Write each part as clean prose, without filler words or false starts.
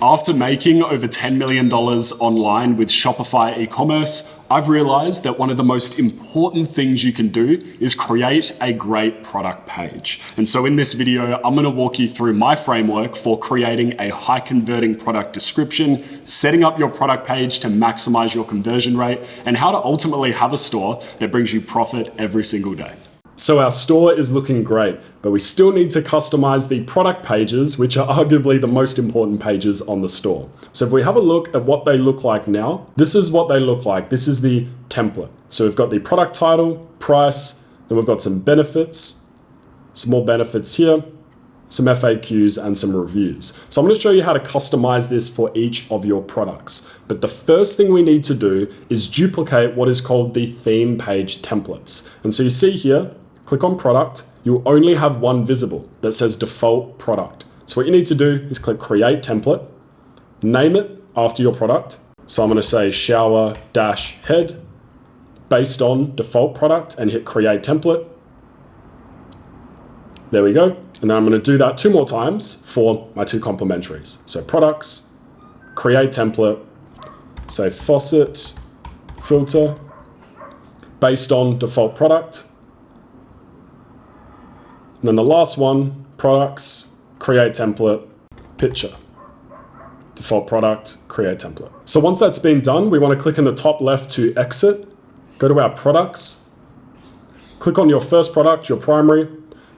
After making over $10 million online with Shopify e-commerce, I've realized that one of the most important things you can do is create a great product page. And so in this video, I'm gonna walk you through my framework for creating a high converting product description, setting up your product page to maximize your conversion rate, and how to ultimately have a store that brings you profit every single day. So our store is looking great, but we still need to customize the product pages, which are arguably the most important pages on the store. So if we have a look at what they look like now, this is what they look like. This is the template. So we've got the product title, price, then we've got some benefits, some more benefits here, some FAQs and some reviews. So I'm going to show you how to customize this for each of your products. But the first thing we need to do is duplicate what is called the theme page templates. And so you see here, click on product, you'll only have one visible that says default product. So what you need to do is click create template, name it after your product. So I'm going to say shower dash head based on default product and hit create template. There we go. And then I'm going to do that 2 more times for my 2 complementaries. So products, create template, say faucet filter based on default product. And then the last one, products, create template, picture, default product, create template. So once that's been done, we want to click in the top left to exit, go to our products, click on your first product, your primary,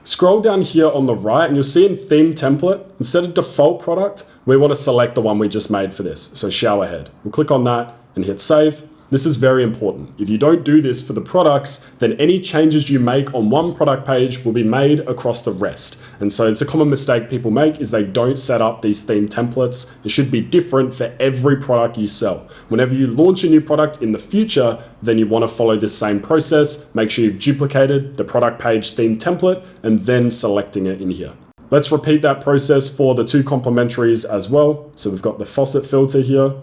scroll down here on the right and you'll see in theme template, instead of default product, we want to select the one we just made for this. So shower head. We'll click on that and hit save. This is very important. If you don't do this for the products, then any changes you make on one product page will be made across the rest. And so it's a common mistake people make is they don't set up these theme templates. It should be different for every product you sell. Whenever you launch a new product in the future, then you want to follow this same process. Make sure you've duplicated the product page theme template and then selecting it in here. Let's repeat that process for the 2 complementaries as well. So we've got the faucet filter here.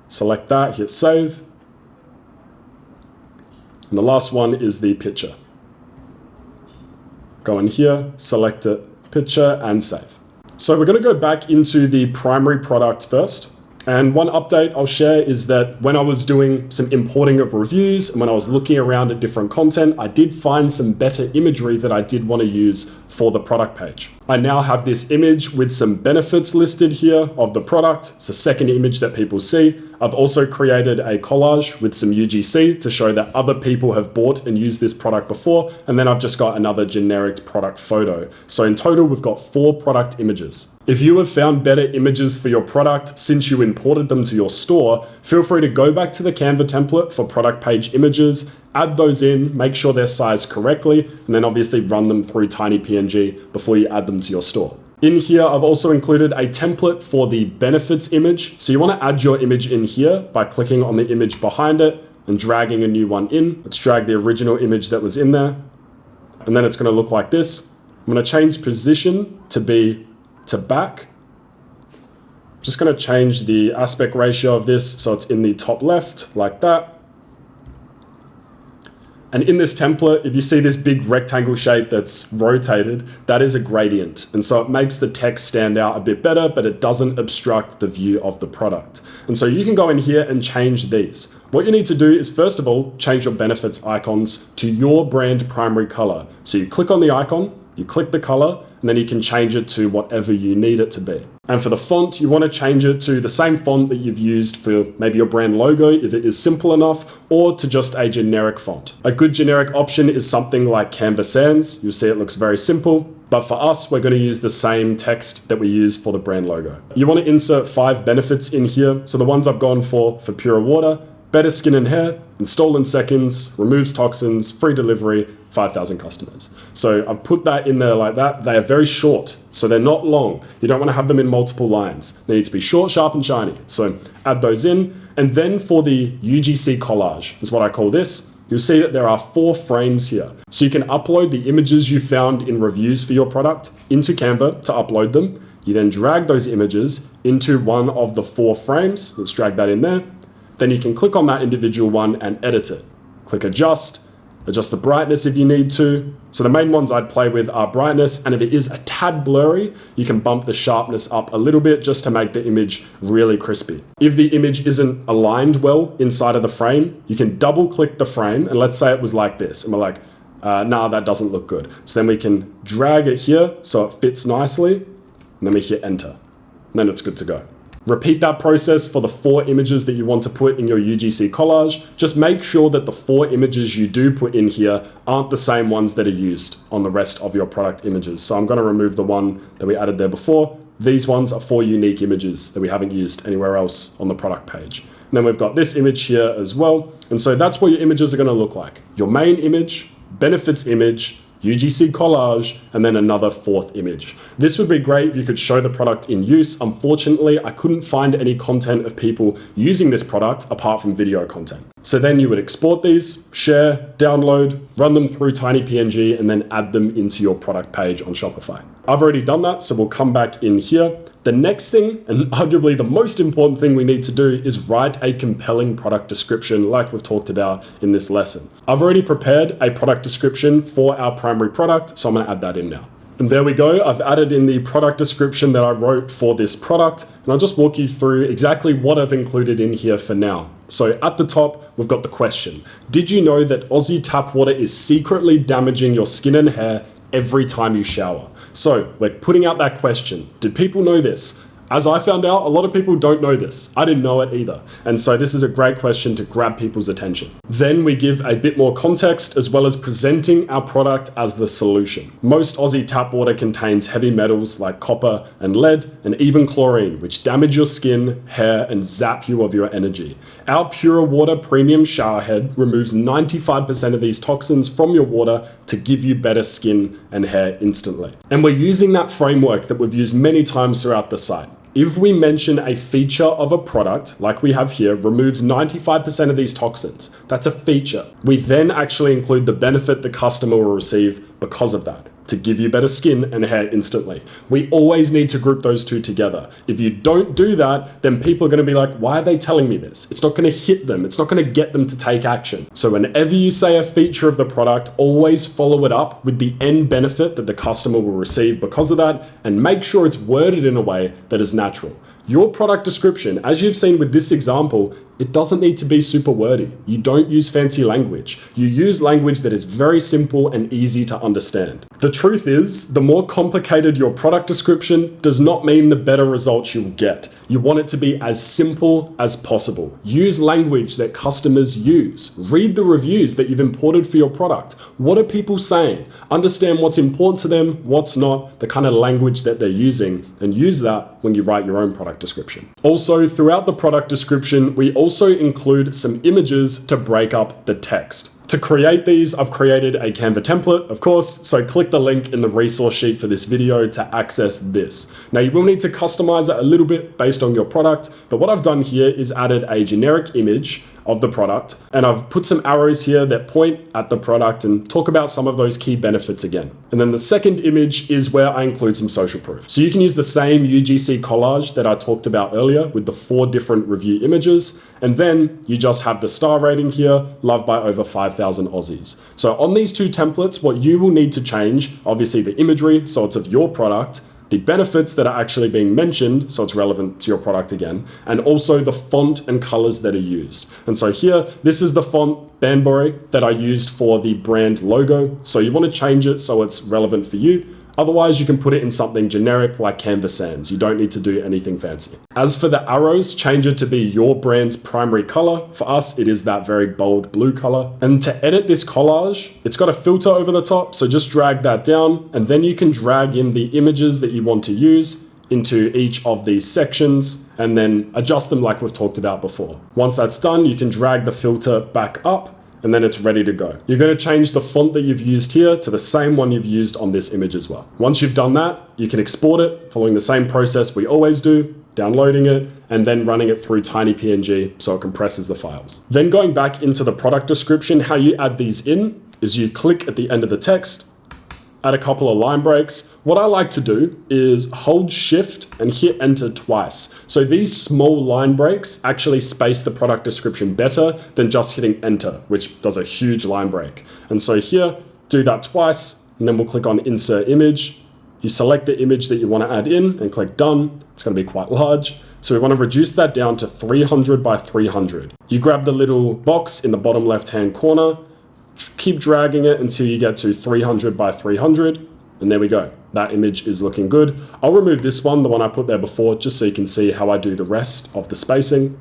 Select that, hit save. And the last one is the picture. Go in here, select it, picture, and save. So we're going to go back into the primary product first. And one update I'll share is that when I was doing some importing of reviews and when I was looking around at different content, I did find some better imagery that I did want to use for the product page. I now have this image with some benefits listed here of the product. It's the second image that people see. I've also created a collage with some UGC to show that other people have bought and used this product before. And then I've just got another generic product photo. So in total, we've got 4 product images. If you have found better images for your product since you imported them to your store, feel free to go back to the Canva template for product page images, add those in, make sure they're sized correctly, and then obviously run them through Tiny PNG before you add them to your store. In here, I've also included a template for the benefits image. So you want to add your image in here by clicking on the image behind it and dragging a new one in. Let's drag the original image that was in there. And then it's going to look like this. I'm going to change position to be to back. Just going to change the aspect ratio of this so it's in the top left like that. And in this template, if you see this big rectangle shape that's rotated, that is a gradient. And so it makes the text stand out a bit better, but it doesn't obstruct the view of the product. And so you can go in here and change these. What you need to do is first of all, change your benefits icons to your brand primary color. So you click on the icon, you click the color, and then you can change it to whatever you need it to be. And for the font, you want to change it to the same font that you've used for maybe your brand logo, if it is simple enough, or to just a generic font. A good generic option is something like Canva Sans. You'll see it looks very simple. But for us, we're going to use the same text that we use for the brand logo. You want to insert 5 benefits in here. So the ones I've gone for Pure Water, better skin and hair, install in seconds, removes toxins, free delivery, 5,000 customers. So I've put that in there like that. They are very short, so they're not long. You don't want to have them in multiple lines. They need to be short, sharp, and shiny. So add those in. And then for the UGC collage is what I call this. You'll see that there are 4 frames here. So you can upload the images you found in reviews for your product into Canva to upload them. You then drag those images into one of the 4 frames. Let's drag that in there. Then you can click on that individual one and edit it. Click adjust, Adjust the brightness if you need to. So the main ones I'd play with are brightness, and if it is a tad blurry, you can bump the sharpness up a little bit just to make the image really crispy. If the image isn't aligned well inside of the frame, you can double click the frame, and let's say it was like this, and we're like, nah, that doesn't look good. So then we can drag it here so it fits nicely, and then we hit enter, and then it's good to go. Repeat that process for the 4 images that you want to put in your UGC collage. Just make sure that the 4 images you do put in here aren't the same ones that are used on the rest of your product images. So I'm going to remove the one that we added there before. These ones are 4 unique images that we haven't used anywhere else on the product page. And then we've got this image here as well. And so that's what your images are going to look like. Your main image, benefits image, UGC collage, and then another 4th image. This would be great if you could show the product in use. Unfortunately, I couldn't find any content of people using this product apart from video content. So then you would export these, share, download, run them through TinyPNG, and then add them into your product page on Shopify. I've already done that, so we'll come back in here. The next thing, and arguably the most important thing we need to do, is write a compelling product description like we've talked about in this lesson. I've already prepared a product description for our primary product, so I'm gonna add that in now. And there we go, I've added in the product description that I wrote for this product, and I'll just walk you through exactly what I've included in here for now. So at the top, we've got the question. Did you know that Aussie tap water is secretly damaging your skin and hair every time you shower? So we're putting out that question. Did people know this? As I found out, a lot of people don't know this. I didn't know it either. And so this is a great question to grab people's attention. Then we give a bit more context as well as presenting our product as the solution. Most Aussie tap water contains heavy metals like copper and lead and even chlorine, which damage your skin, hair, and zap you of your energy. Our Pure Water Premium Shower Head removes 95% of these toxins from your water to give you better skin and hair instantly. And we're using that framework that we've used many times throughout the site. If we mention a feature of a product, like we have here, removes 95% of these toxins, that's a feature. We then actually include the benefit the customer will receive because of that, to give you better skin and hair instantly. We always need to group those two together. If you don't do that, then people are gonna be like, why are they telling me this? It's not gonna hit them. It's not gonna get them to take action. So whenever you say a feature of the product, always follow it up with the end benefit that the customer will receive because of that, and make sure it's worded in a way that is natural. Your product description, as you've seen with this example, it doesn't need to be super wordy. You don't use fancy language. You use language that is very simple and easy to understand. The truth is, the more complicated your product description does not mean the better results you'll get. You want it to be as simple as possible. Use language that customers use. Read the reviews that you've imported for your product. What are people saying? Understand what's important to them, what's not, the kind of language that they're using, and use that when you write your own product description. Also, throughout the product description, we also include some images to break up the text. To create these, I've created a Canva template, of course, so click the link in the resource sheet for this video to access this. Now you will need to customize it a little bit based on your product, but what I've done here is added a generic image of the product, and I've put some arrows here that point at the product and talk about some of those key benefits again. And then the second image is where I include some social proof. So you can use the same UGC collage that I talked about earlier with the 4 different review images, and then you just have the star rating here, loved by over 5,000 Aussies. So on these 2 templates, what you will need to change, obviously the imagery, so it's of your product, the benefits that are actually being mentioned, so it's relevant to your product again, and also the font and colors that are used. And so here, this is the font Banbury that I used for the brand logo. So you want to change it so it's relevant for you. Otherwise, you can put it in something generic like Canva Sans. You don't need to do anything fancy. As for the arrows, change it to be your brand's primary color. For us, it is that very bold blue color. And to edit this collage, it's got a filter over the top, so just drag that down, and then you can drag in the images that you want to use into each of these sections and then adjust them like we've talked about before. Once that's done, you can drag the filter back up, and then it's ready to go. You're going to change the font that you've used here to the same one you've used on this image as well. Once you've done that, you can export it following the same process we always do, downloading it, and then running it through TinyPNG so it compresses the files. Then going back into the product description, how you add these in is you click at the end of the text, add a couple of line breaks. What I like to do is hold shift and hit enter twice. So these small line breaks actually space the product description better than just hitting enter, which does a huge line break. And so here, do that twice, and then we'll click on insert image. You select the image that you want to add in and click done. It's going to be quite large. So we want to reduce that down to 300 by 300. You grab the little box in the bottom left-hand corner, keep dragging it until you get to 300 by 300. And there we go. That image is looking good. I'll remove this one, the one I put there before, just so you can see how I do the rest of the spacing.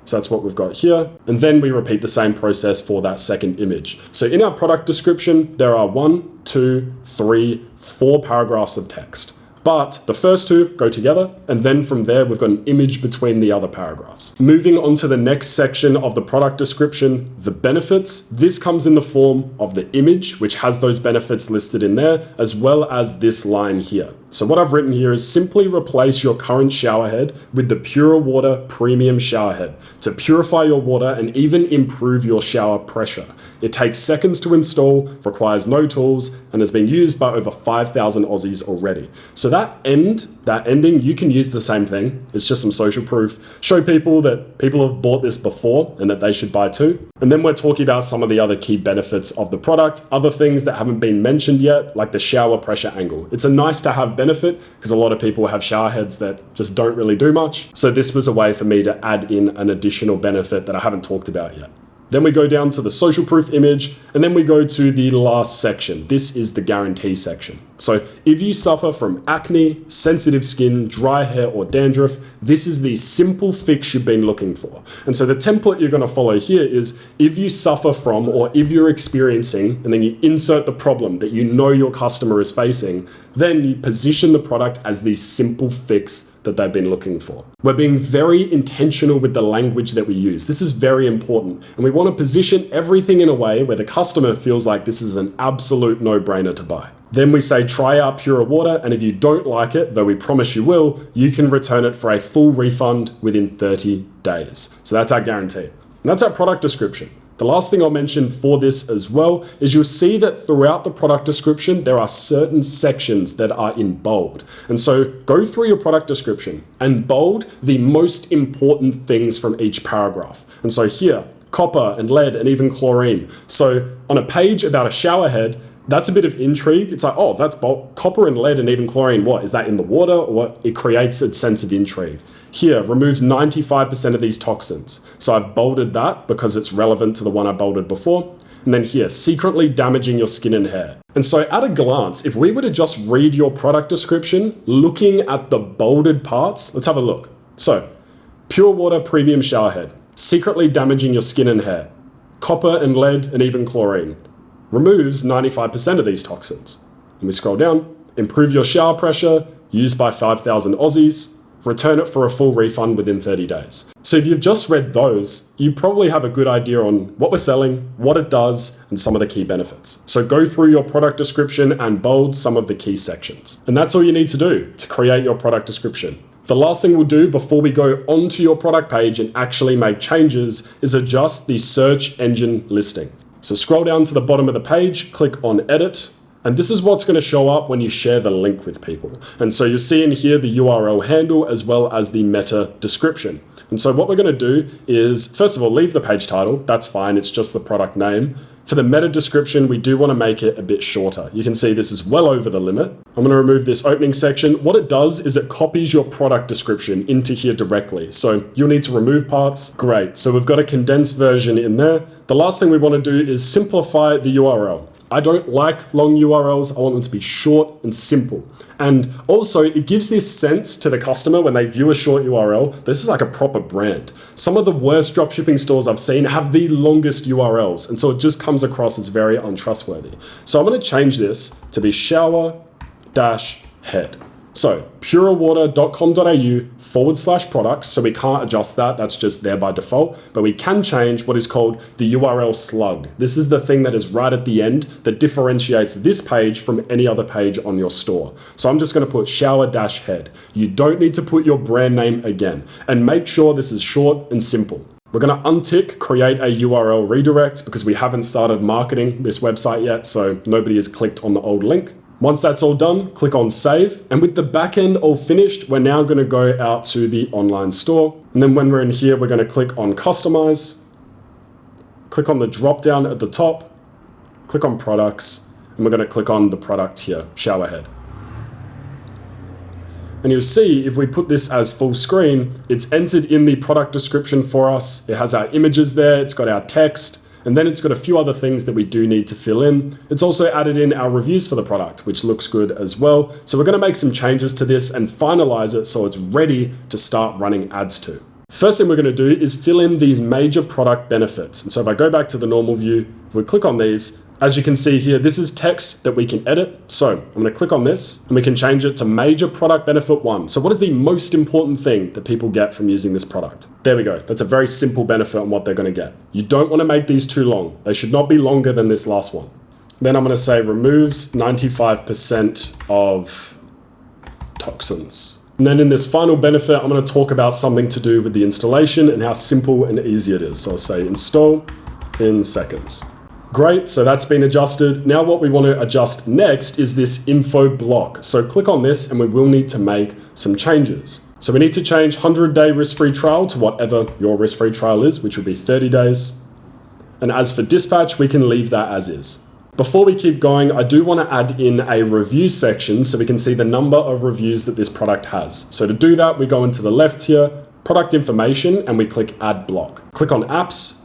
So that's what we've got here. And then we repeat the same process for that second image. So in our product description, there are 1, 2, 3, 4 paragraphs of text. But the first two go together, and then from there, we've got an image between the other paragraphs. Moving on to the next section of the product description, the benefits. This comes in the form of the image, which has those benefits listed in there, as well as this line here. So what I've written here is simply replace your current shower head with the Pure Water Premium Shower Head to purify your water and even improve your shower pressure. It takes seconds to install, requires no tools, and has been used by over 5,000 Aussies already. So that ending, you can use the same thing. It's just some social proof. Show people that people have bought this before and that they should buy too. And then we're talking about some of the other key benefits of the product, other things that haven't been mentioned yet, like the shower pressure angle. It's a nice to have benefit because a lot of people have shower heads that just don't really do much. So this was a way for me to add in an additional benefit that I haven't talked about yet. Then we go down to the social proof image, and then we go to the last section. This is the guarantee section. So if you suffer from acne, sensitive skin, dry hair, or dandruff, this is the simple fix you've been looking for. And so the template you're gonna follow here is if you suffer from, or if you're experiencing, and then you insert the problem that you know your customer is facing, then you position the product as the simple fix that they've been looking for. We're being very intentional with the language that we use. This is very important. And we want to position everything in a way where the customer feels like this is an absolute no-brainer to buy. Then we say, try out Pure Water, and if you don't like it, though we promise you will, you can return it for a full refund within 30 days. So that's our guarantee. And that's our product description. The last thing I'll mention for this as well is you'll see that throughout the product description, there are certain sections that are in bold. And so go through your product description and bold the most important things from each paragraph. And so here, copper and lead and even chlorine. So on a page about a shower head, that's a bit of intrigue. It's like, oh, that's copper and lead and even chlorine. What, is that in the water or what? It creates a sense of intrigue. Here, removes 95% of these toxins. So I've bolded that because it's relevant to the one I bolded before. And then here, secretly damaging your skin and hair. And so at a glance, if we were to just read your product description, looking at the bolded parts, let's have a look. So, Pure Water Premium Shower Head, secretly damaging your skin and hair. Copper and lead and even chlorine. Removes 95% of these toxins. And we scroll down, improve your shower pressure, used by 5,000 Aussies, return it for a full refund within 30 days. So if you've just read those, you probably have a good idea on what we're selling, what it does, and some of the key benefits. So go through your product description and bold some of the key sections. And that's all you need to do to create your product description. The last thing we'll do before we go onto your product page and actually make changes is adjust the search engine listing. So scroll down to the bottom of the page, click on edit, and this is what's going to show up when you share the link with people. And so you'll see in here the URL handle as well as the meta description. And so what we're going to do is, first of all, leave the page title. That's fine. It's just the product name. For the meta description, we do want to make it a bit shorter. You can see this is well over the limit. I'm going to remove this opening section. What it does is it copies your product description into here directly. So you'll need to remove parts. Great. So we've got a condensed version in there. The last thing we want to do is simplify the URL. I don't like long URLs. I want them to be short and simple. And also it gives this sense to the customer when they view a short URL, this is like a proper brand. Some of the worst dropshipping stores I've seen have the longest URLs. And so it just comes across as very untrustworthy. So I'm going to change this to be shower-head. So purewater.com.au/products. So we can't adjust that. That's just there by default, but we can change what is called the URL slug. This is the thing that is right at the end that differentiates this page from any other page on your store. So I'm just going to put shower-head. You don't need to put your brand name again, and make sure this is short and simple. We're going to untick create a URL redirect because we haven't started marketing this website yet, so nobody has clicked on the old link. Once that's all done, click on save. And with the backend all finished, we're now going to go out to the online store. And then when we're in here, we're going to click on customize, click on the drop down at the top, click on products, and we're going to click on the product here, shower head. And you'll see if we put this as full screen, it's entered in the product description for us. It has our images there, it's got our text, and then it's got a few other things that we do need to fill in. It's also added in our reviews for the product, which looks good as well. So we're going to make some changes to this and finalize it so it's ready to start running ads to. First thing we're going to do is fill in these major product benefits. And so if I go back to the normal view, if we click on these, as you can see here, this is text that we can edit. So I'm going to click on this and we can change it to major product benefit 1. So what is the most important thing that people get from using this product? There we go. That's a very simple benefit on what they're going to get. You don't want to make these too long. They should not be longer than this last one. Then I'm going to say removes 95% of toxins. And then in this final benefit, I'm going to talk about something to do with the installation and how simple and easy it is. So I'll say install in seconds. Great, so that's been adjusted. Now what we want to adjust next is this info block. So click on this and we will need to make some changes. So we need to change 100-day risk-free trial to whatever your risk-free trial is, which will be 30 days. And as for dispatch, we can leave that as is. Before we keep going, I do want to add in a review section so we can see the number of reviews that this product has. So to do that, we go into the left here, product information, and we click add block. Click on apps,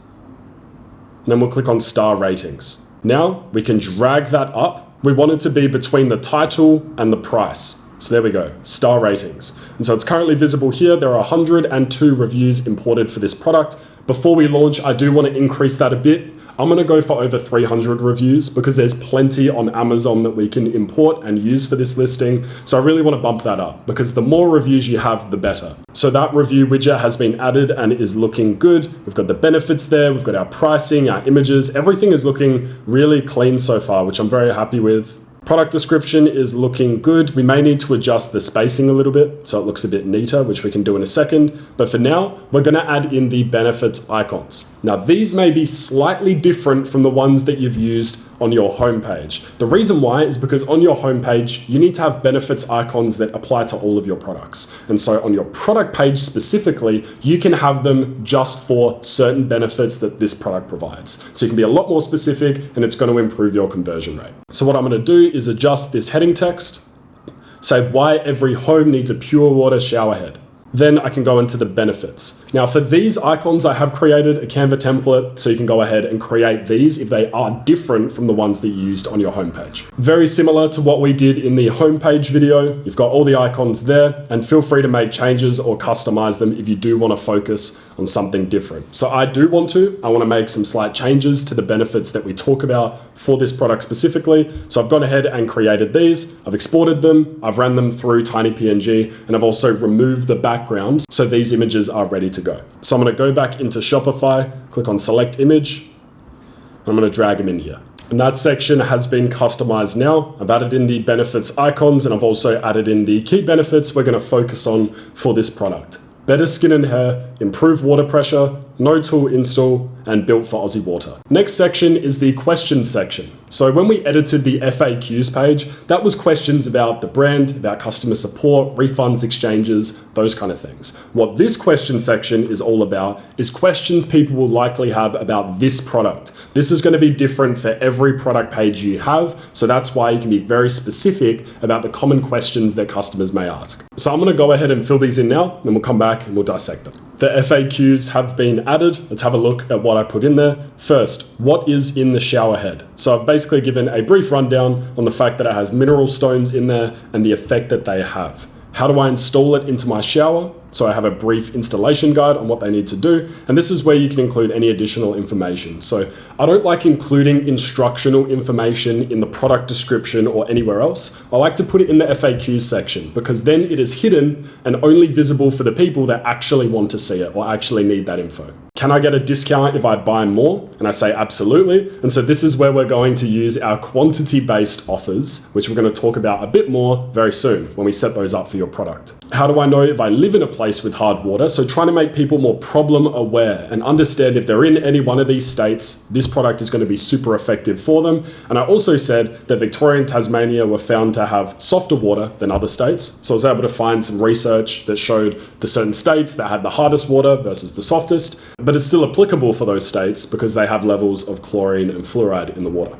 and then we'll click on star ratings. Now we can drag that up. We want it to be between the title and the price. So there we go, star ratings. And so it's currently visible here. There are 102 reviews imported for this product. Before we launch, I do want to increase that a bit. I'm going to go for over 300 reviews because there's plenty on Amazon that we can import and use for this listing. So I really want to bump that up because the more reviews you have, the better. So that review widget has been added and is looking good. We've got the benefits there. We've got our pricing, our images. Everything is looking really clean so far, which I'm very happy with. Product description is looking good. We may need to adjust the spacing a little bit so it looks a bit neater, which we can do in a second. But for now, we're going to add in the benefits icons. Now, these may be slightly different from the ones that you've used on your homepage. The reason why is because on your homepage, you need to have benefits icons that apply to all of your products. And so on your product page specifically, you can have them just for certain benefits that this product provides. So you can be a lot more specific and it's going to improve your conversion rate. So what I'm going to do is adjust this heading text, say why every home needs a pure water shower head. Then I can go into the benefits. Now for these icons, I have created a Canva template so you can go ahead and create these if they are different from the ones that you used on your homepage. Very similar to what we did in the homepage video. You've got all the icons there and feel free to make changes or customize them if you do want to focus on something different. So I want to make some slight changes to the benefits that we talk about for this product specifically. So I've gone ahead and created these. I've exported them. I've ran them through TinyPNG and I've also removed the background. So these images are ready to go. So I'm going to go back into Shopify, click on select image. I'm going to drag them in here. And that section has been customized now. I've added in the benefits icons and I've also added in the key benefits we're going to focus on for this product. Better skin and hair, improved water pressure, no tool install, and built for Aussie water. Next section is the questions section. So when we edited the FAQs page, that was questions about the brand, about customer support, refunds, exchanges, those kind of things. What this question section is all about is questions people will likely have about this product. This is going to be different for every product page you have. So that's why you can be very specific about the common questions that customers may ask. So I'm going to go ahead and fill these in now, then we'll come back and we'll dissect them. The FAQs have been added. Let's have a look at what I put in there. First, what is in the shower head? So I've basically given a brief rundown on the fact that it has mineral stones in there and the effect that they have. How do I install it into my shower? So I have a brief installation guide on what they need to do. And this is where you can include any additional information. So I don't like including instructional information in the product description or anywhere else. I like to put it in the FAQ section because then it is hidden and only visible for the people that actually want to see it or actually need that info. can I get a discount if I buy more? And I say absolutely. And so this is where we're going to use our quantity-based offers, which we're going to talk about a bit more very soon when we set those up for your product. How do I know if I live in a place with hard water? So trying to make people more problem aware and understand if they're in any one of these states, this product is going to be super effective for them. And I also said that Victoria and Tasmania were found to have softer water than other states. So I was able to find some research that showed the certain states that had the hardest water versus the softest, but it's still applicable for those states because they have levels of chlorine and fluoride in the water.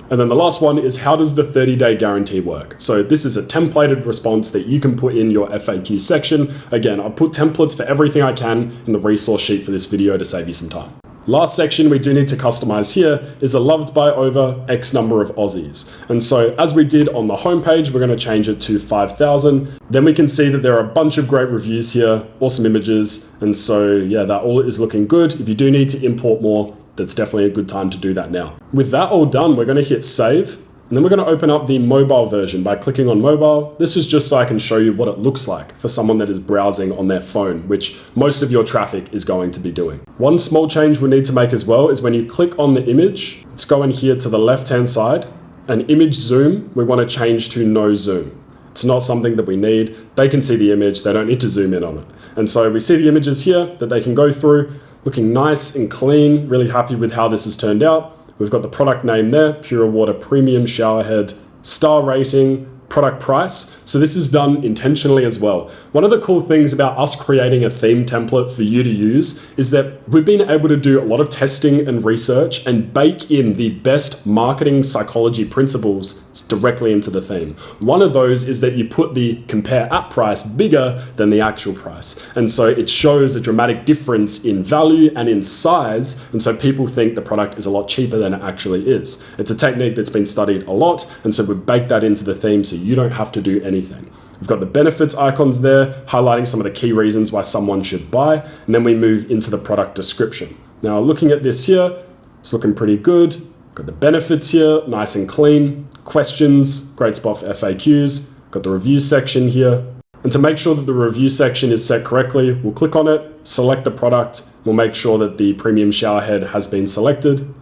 And then the last one is, how does the 30-day guarantee work? So this is a templated response that you can put in your FAQ section. Again, I've put templates for everything I can in the resource sheet for this video to save you some time. Last section we do need to customize here is the loved by over X number of Aussies. And so as we did on the homepage, we're going to change it to 5,000. Then we can see that there are a bunch of great reviews here, awesome images. And so yeah, that all is looking good. If you do need to import more, that's definitely a good time to do that now. With that all done, we're going to hit save. And then we're going to open up the mobile version by clicking on mobile. This is just so I can show you what it looks like for someone that is browsing on their phone, which most of your traffic is going to be doing. One small change we need to make as well is when you click on the image, let's go in here to the left-hand side, and image zoom, we want to change to no zoom. It's not something that we need. They can see the image, they don't need to zoom in on it. And so we see the images here that they can go through, looking nice and clean, really happy with how this has turned out. We've got the product name there, Pure Water Premium Shower Head, star rating, product price. So this is done intentionally as well. One of the cool things about us creating a theme template for you to use is that we've been able to do a lot of testing and research and bake in the best marketing psychology principles directly into the theme. One of those is that you put the compare app price bigger than the actual price. And so it shows a dramatic difference in value and in size. And so people think the product is a lot cheaper than it actually is. It's a technique that's been studied a lot. And so we've baked that into the theme so you don't have to do anything. We've got the benefits icons there, highlighting some of the key reasons why someone should buy. And then we move into the product description. Now looking at this here, it's looking pretty good. Got the benefits here, nice and clean. Questions, great spot for FAQs. Got the review section here. And to make sure that the review section is set correctly, we'll click on it, select the product. We'll make sure that the premium shower head has been selected.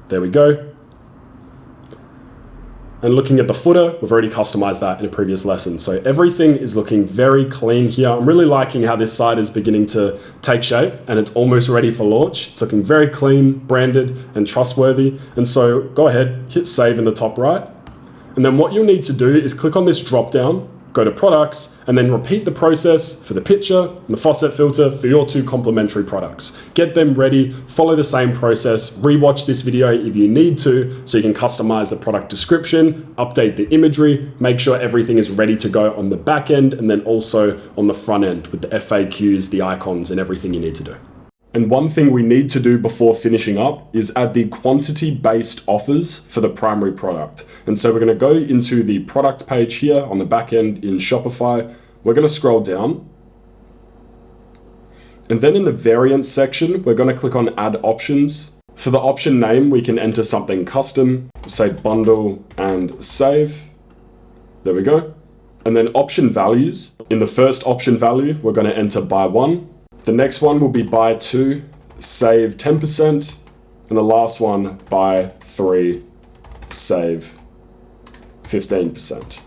There we go. And looking at the footer, we've already customized that in a previous lesson. So everything is looking very clean here. I'm really liking how this site is beginning to take shape and it's almost ready for launch. It's looking very clean, branded, and trustworthy. And so go ahead, hit save in the top right. And then what you'll need to do is click on this drop down, go to products, and then repeat the process for the picture and the faucet filter for your two complementary products. Get them ready, follow the same process, rewatch this video if you need to, so you can customize the product description, update the imagery, make sure everything is ready to go on the back end, and then also on the front end with the FAQs, the icons, and everything you need to do. And one thing we need to do before finishing up is add the quantity-based offers for the primary product. And so we're going to go into the product page here on the back end in Shopify. We're going to scroll down. And then in the variants section, we're going to click on add options. For the option name, we can enter something custom, say bundle and save. There we go. And then option values. In the first option value, we're going to enter buy one. The next one will be buy two, save 10%, and the last one, buy three, save 15%.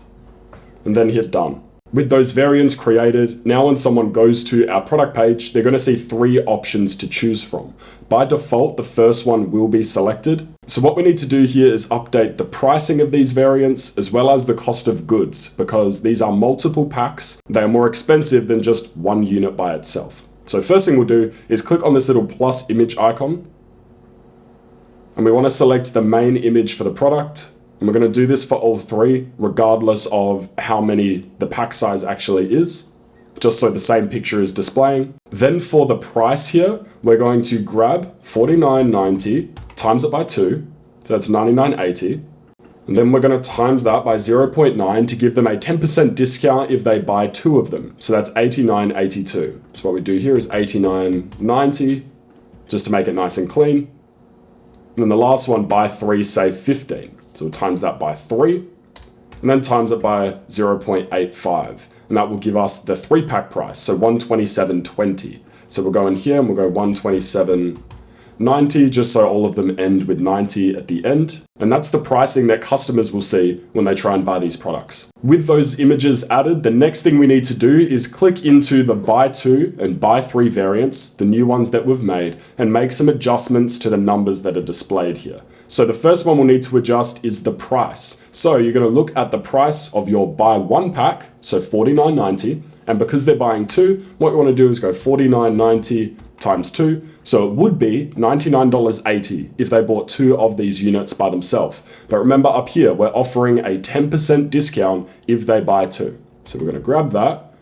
And then hit done. With those variants created, now when someone goes to our product page, they're going to see three options to choose from. By default, the first one will be selected. So what we need to do here is update the pricing of these variants as well as the cost of goods, because these are multiple packs. They are more expensive than just one unit by itself. So first thing we'll do is click on this little plus image icon. And we want to select the main image for the product. And we're going to do this for all three, regardless of how many the pack size actually is, just so the same picture is displaying. Then for the price here, we're going to grab $49.90, times it by 2, so that's $99.80. And then we're going to times that by 0.9 to give them a 10% discount if they buy 2 of them. So that's $89.82. So what we do here is $89.90, just to make it nice and clean. And then the last one, buy 3, save 15. So we'll times that by 3, and then times it by 0.85. And that will give us the 3-pack price, so $127.20. So we'll go in here and we'll go 127.90, just so all of them end with 90 at the end. And that's the pricing that customers will see when they try and buy these products. With those images added, the next thing we need to do is click into the buy 2 and buy 3 variants, the new ones that we've made, and make some adjustments to the numbers that are displayed here. So the first one we'll need to adjust is the price. So you're going to look at the price of your buy 1 pack, so $49.90, and because they're buying 2, what you want to do is go $49.90 times 2, so it would be $99.80 if they bought 2 of these units by themselves. But remember up here, we're offering a 10% discount if they buy 2. So we're going to grab that,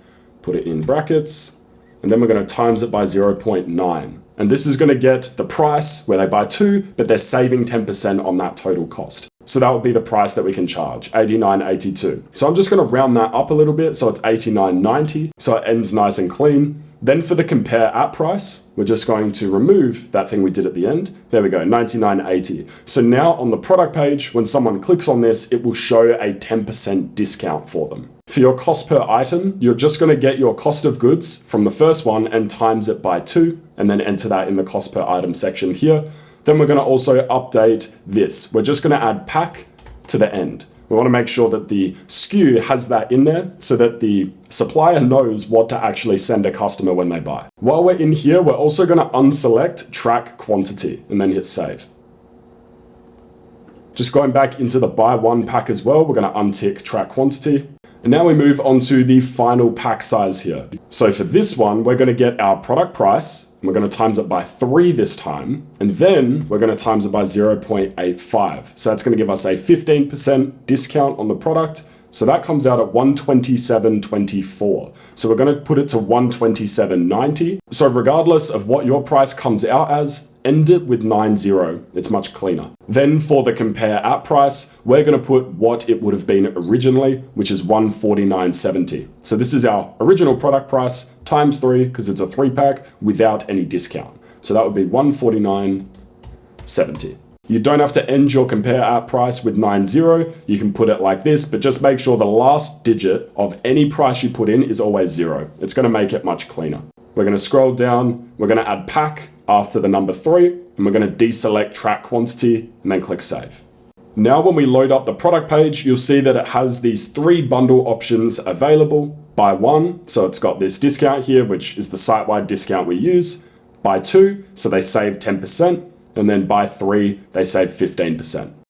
put it in brackets, and then we're going to times it by 0.9. And this is going to get the price where they buy 2, but they're saving 10% on that total cost. So that would be the price that we can charge, $89.82. So I'm just going to round that up a little bit, so it's $89.90, so it ends nice and clean. Then for the compare at price, we're just going to remove that thing we did at the end. There we go, $99.80. So now on the product page, when someone clicks on this, it will show a 10% discount for them. For your cost per item, you're just going to get your cost of goods from the first one and times it by 2, and then enter that in the cost per item section here. Then we're going to also update this. We're just going to add pack to the end. We want to make sure that the SKU has that in there so that the supplier knows what to actually send a customer when they buy. While we're in here, we're also going to unselect track quantity and then hit save. Just going back into the buy 1 pack as well, we're going to untick track quantity. And now we move on to the final pack size here. So for this one, we're going to get our product price. We're going to times it by 3 this time, and then we're going to times it by 0.85. So that's going to give us a 15% discount on the product. So that comes out at $127.24. So we're going to put it to $127.90. So regardless of what your price comes out as, end it with 90. It's much cleaner. Then for the compare at price, we're going to put what it would have been originally, which is $149.70. So this is our original product price times 3, because it's a 3-pack without any discount. So that would be $149.70. You don't have to end your compare at price with 90. You can put it like this, but just make sure the last digit of any price you put in is always 0. It's going to make it much cleaner. We're going to scroll down. We're going to add pack after the number 3, and we're going to deselect track quantity and then click save. Now when we load up the product page, you'll see that it has these 3 bundle options available. Buy 1, so it's got this discount here, which is the site-wide discount we use. Buy 2, so they save 10%. And then buy 3, they save 15%.